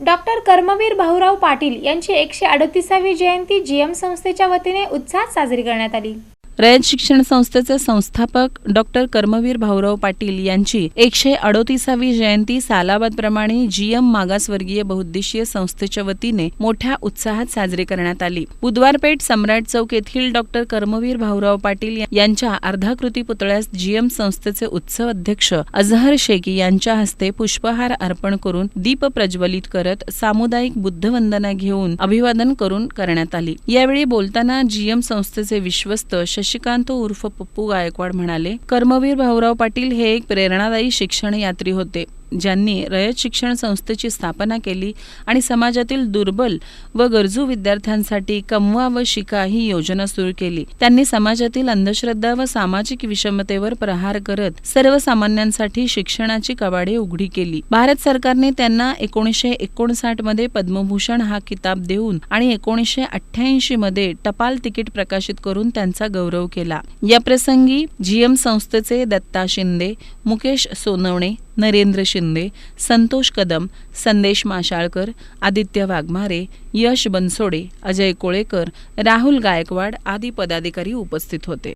Doctor Karmaveer Bhaurao Patil यांची 138वी जयंती GM संस्थेच्या वतीने उत्साहात साजरी करण्यात आली। रयत शिक्षण संस्थेचे संस्थापक डॉक्टर कर्मवीर भाऊराव पाटील यांची 138वी जयंती सालाबादप्रमाणे जीएम मागासवर्गीय बहुउद्देशीय संस्थेच्या वतीने मोठ्या उत्साहात साजरी करण्यात आली। बुधवार पेठ सम्राट चौक येथील डॉक्टर कर्मवीर भाऊराव पाटील यांच्या अर्धाकृती पुतळ्यास जीएम संस्थेचे उत्सव अध्यक्ष अजहर शेख यांच्या हस्ते पुष्पहार अर्पण करून दीप प्रज्वलित करत सामुदायिक बुद्धवंदना घेऊन अभिवादन करून करण्यात आली। यावेळी बोलताना जीएम संस्थेचे विश्वस्त शशिकांत उर्फ पप्पू गायकवाड म्हणाले, कर्मवीर भाऊराव पाटील हे एक प्रेरणादायी शिक्षण यात्री होते, ज्यांनी रयत शिक्षण संस्थेची स्थापना केली आणि समाजातील दुर्बल व गरजू विद्यार्थ्यांसाठी कमवा व शिका ही योजना सुरू केली। त्यांनी समाजातील अंधश्रद्धा व सामाजिक विषमतेवर प्रहार करत सर्वसामान्यांसाठी शिक्षणाची कवाडे उघडी केली। भारत सरकारने त्यांना 1959 मध्ये पद्मभूषण हा किताब देऊन आणि 1988 मध्ये टपाल तिकीट प्रकाशित करून त्यांचा गौरव केला। या प्रसंगी जीएम संस्थेचे दत्ता शिंदे, मुकेश सोनवणे, नरेंद्र शिंदे, संतोष कदम, संदेश माशाळकर, आदित्य वाघमारे, यश बनसोडे, अजय कोळेकर, राहुल गायकवाड आदी पदाधिकारी उपस्थित होते।